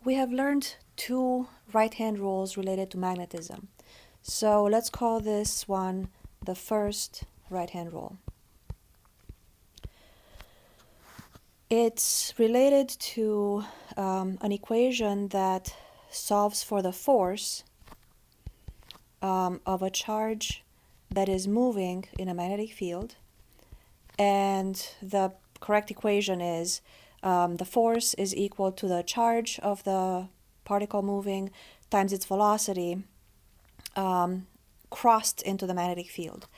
We have learned two right-hand rules related to magnetism. So let's call this one the first right-hand rule. It's related to an equation that solves for the force of a charge that is moving in a magnetic field. And the correct equation is the force is equal to the charge of the particle moving times its velocity crossed into the magnetic field.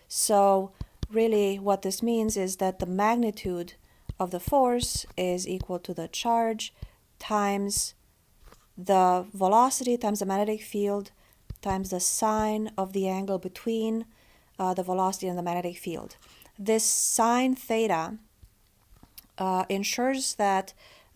So really what this means is that the magnitude of the force is equal to the charge times the velocity times the magnetic field times the sine of the angle between the velocity and the magnetic field. This sine theta ensures that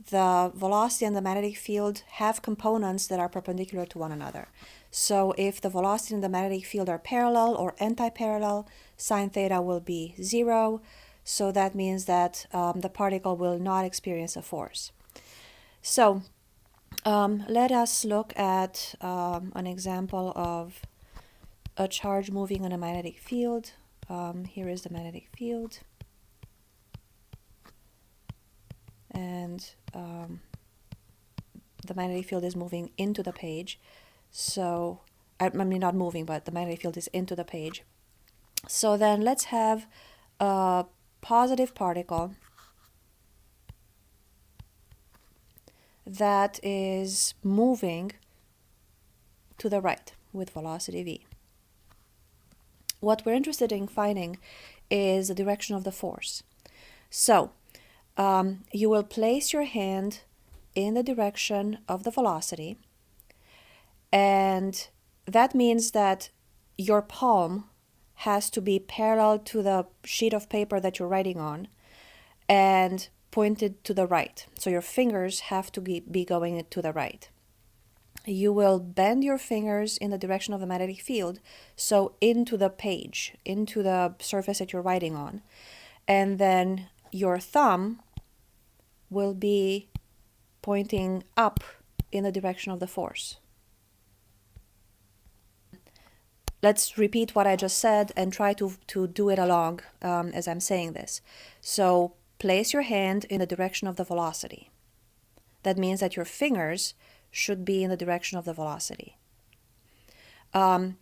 the velocity and the magnetic field have components that are perpendicular to one another. So if the velocity and the magnetic field are parallel or anti-parallel, sine theta will be 0. So that means that the particle will not experience a force. So let us look at an example of a charge moving in a magnetic field. Here is the magnetic field. And the magnetic field is moving into the page. So, I mean not moving, but the magnetic field is into the page. So then let's have a positive particle that is moving to the right with velocity v. What we're interested in finding is the direction of the force. So you will place your hand in the direction of the velocity, and that means that your palm has to be parallel to the sheet of paper that you're writing on and pointed to the right. So your fingers have to be going to the right. You will bend your fingers in the direction of the magnetic field, so into the page, into the surface that you're writing on. And then your thumb will be pointing up in the direction of the force. Let's repeat what I just said and try to do it along as I'm saying this. So place your hand in the direction of the velocity. That means that your fingers should be in the direction of the velocity. Then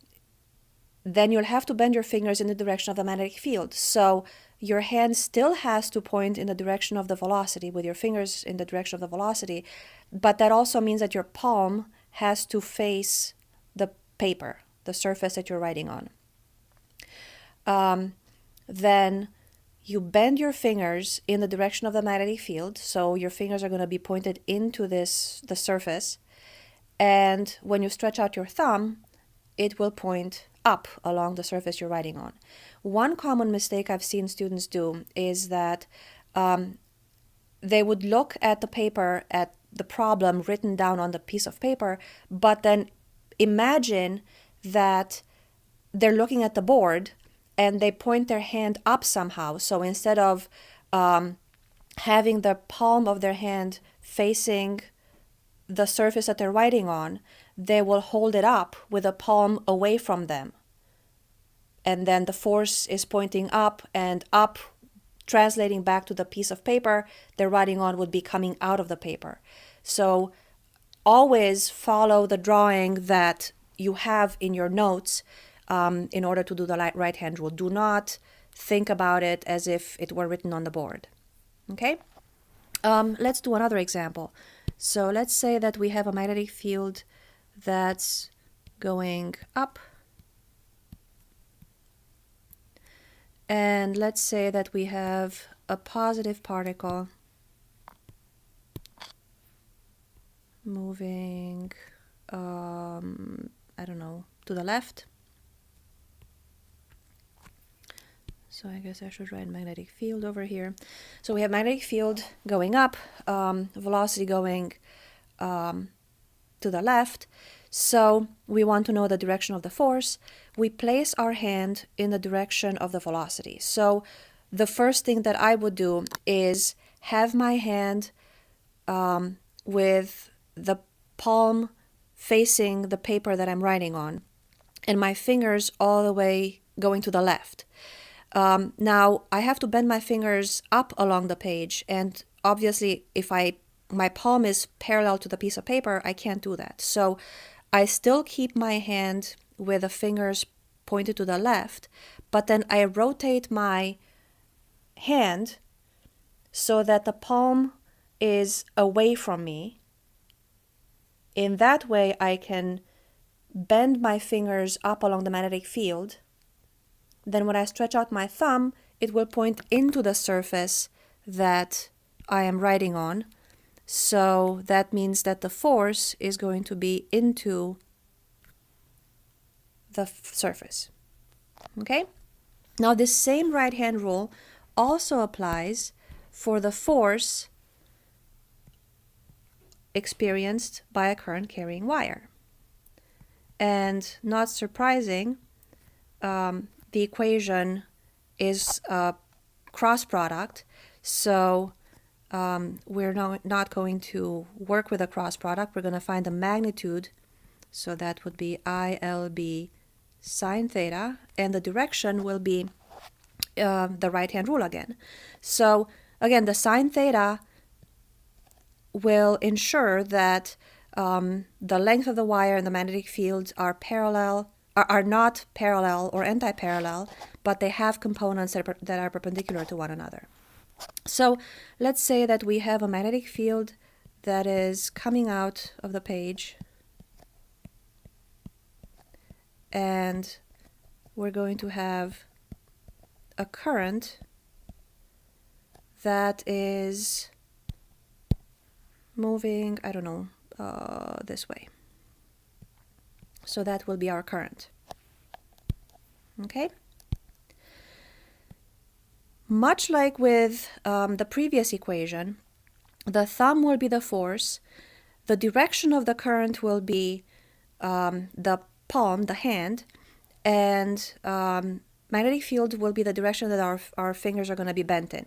you'll have to bend your fingers in the direction of the magnetic field. So your hand still has to point in the direction of the velocity with your fingers in the direction of the velocity, but that also means that your palm has to face the paper, the surface that you're writing on. Then you bend your fingers in the direction of the magnetic field, so your fingers are going to be pointed into the surface, and when you stretch out your thumb, it will point up along the surface you're writing on. One common mistake I've seen students do is that they would look at the paper, at the problem written down on the piece of paper, but then imagine that they're looking at the board and they point their hand up somehow. So instead of having the palm of their hand facing the surface that they're writing on, they will hold it up with a palm away from them. And then the force is pointing up, and up, translating back to the piece of paper they're writing on, would be coming out of the paper. So always follow the drawing that you have in your notes in order to do the right-hand rule. Do not think about it as if it were written on the board. Okay? Let's do another example. So let's say that we have a magnetic field that's going up. And let's say that we have a positive particle moving, I don't know, to the left. So I guess I should write magnetic field over here. So we have magnetic field going up, velocity going to the left. So we want to know the direction of the force. We place our hand in the direction of the velocity. So the first thing that I would do is have my hand with the palm facing the paper that I'm writing on, and my fingers all the way going to the left. Now I have to bend my fingers up along the page, and obviously if my palm is parallel to the piece of paper, I can't do that. So I still keep my hand with the fingers pointed to the left, but then I rotate my hand so that the palm is away from me. In that way, I can bend my fingers up along the magnetic field. Then when I stretch out my thumb, it will point into the surface that I am writing on. So that means that the force is going to be into the surface. Okay? Now this same right hand rule also applies for the force experienced by a current carrying wire. And not surprising, the equation is a cross product, so we're not going to work with a cross product. We're going to find the magnitude, so that would be ILB sine theta, and the direction will be the right hand rule again. So again, the sine theta will ensure that the length of the wire and the magnetic field are not parallel or anti-parallel, but they have components that are perpendicular to one another. So let's say that we have a magnetic field that is coming out of the page, and we're going to have a current that is moving, I don't know, this way. So that will be our current. Okay? Much like with the previous equation, the thumb will be the force, the direction of the current will be the palm, the hand, and magnetic field will be the direction that our fingers are going to be bent in.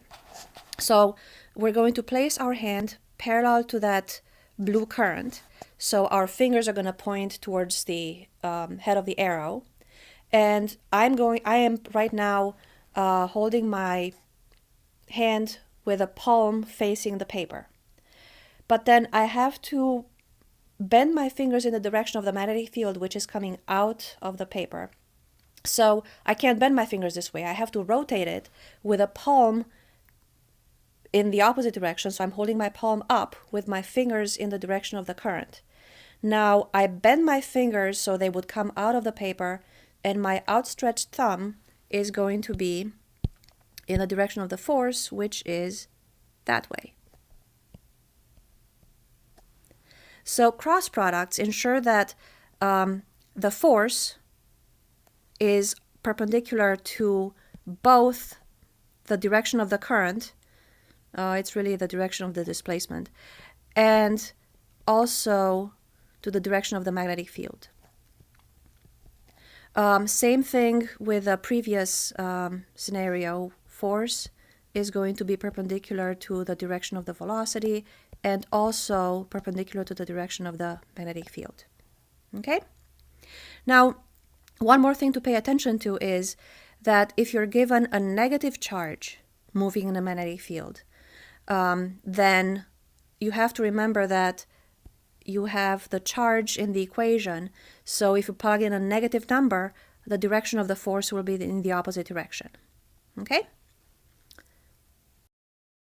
So we're going to place our hand parallel to that blue current. So our fingers are going to point towards the head of the arrow. And I am right now holding my hand with a palm facing the paper. But then I have to bend my fingers in the direction of the magnetic field, which is coming out of the paper. So I can't bend my fingers this way. I have to rotate it with a palm in the opposite direction. So I'm holding my palm up with my fingers in the direction of the current. Now I bend my fingers so they would come out of the paper, and my outstretched thumb is going to be in the direction of the force, which is that way. So cross products ensure that the force is perpendicular to both the direction of the current, it's really the direction of the displacement, and also to the direction of the magnetic field. Same thing with the previous scenario. Force is going to be perpendicular to the direction of the velocity and also perpendicular to the direction of the magnetic field. Okay? Now, one more thing to pay attention to is that if you're given a negative charge moving in a magnetic field, then you have to remember that you have the charge in the equation. So if you plug in a negative number, the direction of the force will be in the opposite direction. Okay?